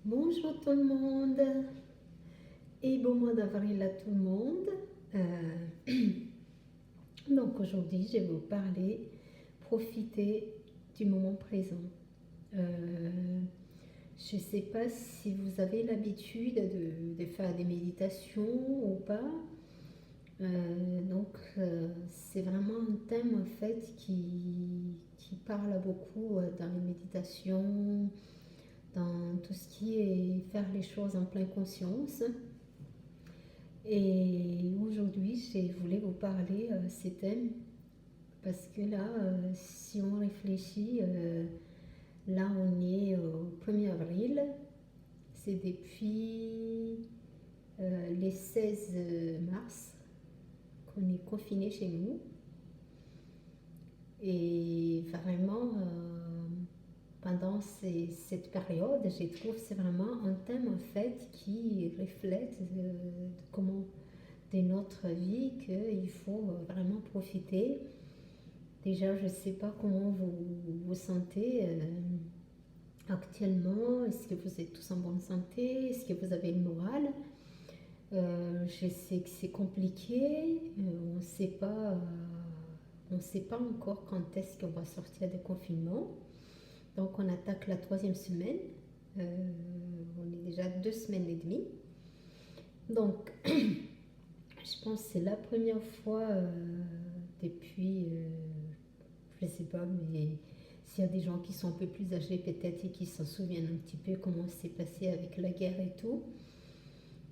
Bonjour tout le monde et bon mois d'avril à tout le monde. Donc aujourd'hui je vais vous parler, profiter du moment présent. Je ne sais pas si vous avez l'habitude de faire des méditations ou pas. C'est vraiment un thème en fait qui parle beaucoup dans les méditations, dans tout ce qui est faire les choses en pleine conscience. Et aujourd'hui, je voulais vous parler ces thèmes parce que là, si on réfléchit, là on est au 1er avril, c'est depuis les 16 mars qu'on est confiné chez nous. Et vraiment, pendant cette période, je trouve que c'est vraiment un thème en fait qui reflète comment de notre vie qu'il faut vraiment profiter. Déjà, je ne sais pas comment vous vous sentez actuellement. Est-ce que vous êtes tous en bonne santé? Est-ce que vous avez le moral? Je sais que c'est compliqué. On ne sait pas encore quand est-ce qu'on va sortir du confinement. Donc, on attaque la 3e semaine. On est déjà 2 semaines et demie. Donc, je pense que c'est la première fois depuis, je ne sais pas, mais s'il y a des gens qui sont un peu plus âgés peut-être et qui s'en souviennent un petit peu comment c'est passé avec la guerre et tout.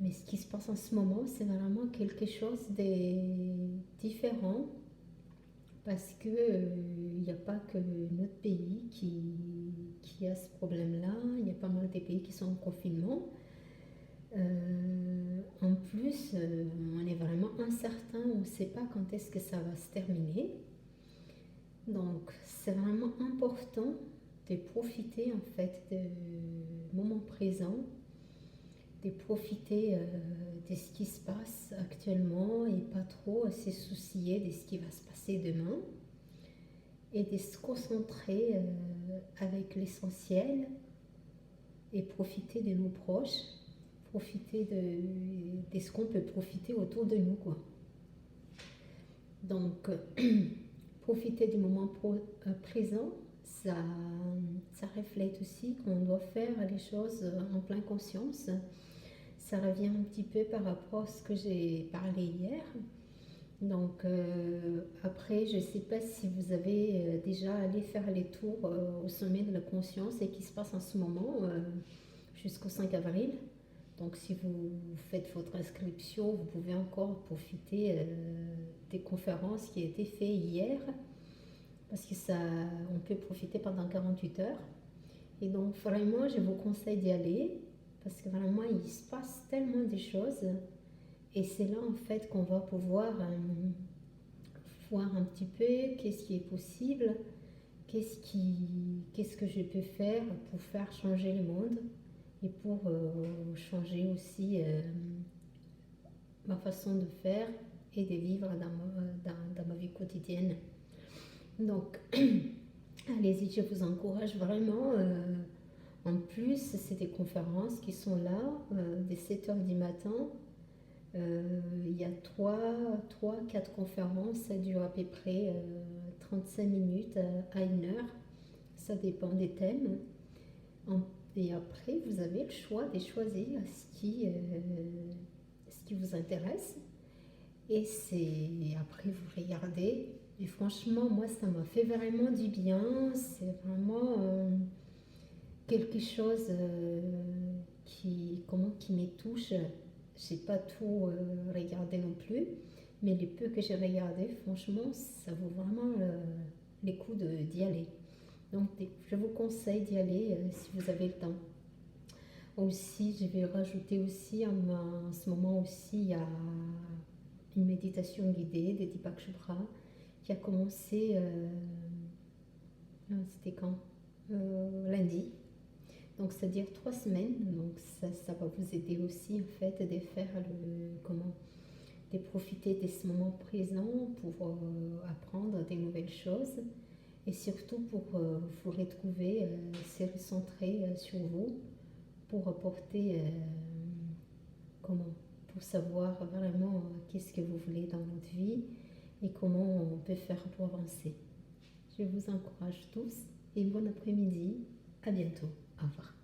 Mais ce qui se passe en ce moment, c'est vraiment quelque chose de différent parce que il n'y a pas que notre pays qui a ce problème-là. Il y a pas mal de pays qui sont en confinement. En plus, on est vraiment incertain, on ne sait pas quand est-ce que ça va se terminer. Donc, c'est vraiment important de profiter en fait du moment présent, de profiter de ce qui se passe actuellement et pas trop se soucier de ce qui va se passer demain et de se concentrer avec l'essentiel et profiter de nos proches, profiter de ce qu'on peut profiter autour de nous, quoi. Donc, profiter du moment présent, ça reflète aussi qu'on doit faire les choses en pleine conscience. Ça revient un petit peu par rapport à ce que j'ai parlé hier. Donc, après, je ne sais pas si vous avez déjà allé faire les tours au sommet de la conscience et qui se passe en ce moment jusqu'au 5 avril. Donc, si vous faites votre inscription, vous pouvez encore profiter des conférences qui ont été faites hier, parce que ça, on peut profiter pendant 48 heures. Et donc, vraiment, je vous conseille d'y aller, parce que vraiment, il se passe tellement de choses. Et c'est là, en fait, qu'on va pouvoir voir un petit peu qu'est-ce qui est possible, qu'est-ce que je peux faire pour faire changer le monde et pour changer aussi ma façon de faire et de vivre dans ma vie quotidienne. Donc, allez-y, je vous encourage vraiment. En plus, c'est des conférences qui sont là, dès 7 heures du matin. Il y a 4 conférences, ça dure à peu près 35 minutes à 1 heure. Ça dépend des thèmes. Et après, vous avez le choix de choisir ce qui vous intéresse. Et après, vous regardez. Et franchement, moi, ça m'a fait vraiment du bien. C'est vraiment quelque chose qui me touche. Je n'ai pas tout regardé non plus. Mais les peu que j'ai regardé, franchement, ça vaut vraiment les coups d'y aller. Donc, je vous conseille d'y aller si vous avez le temps. Aussi, je vais rajouter aussi, en ce moment aussi, il y a une méditation guidée de Deepak Chopra qui a commencé, c'était quand lundi. Donc, c'est-à-dire 3 semaines. Donc, ça va vous aider aussi, en fait, de faire de profiter de ce moment présent pour apprendre des nouvelles choses et surtout pour vous retrouver, se recentrer sur vous pour apporter, comment, pour savoir vraiment qu'est-ce que vous voulez dans votre vie et comment on peut faire pour avancer. Je vous encourage tous et bon après-midi. À bientôt. Au revoir.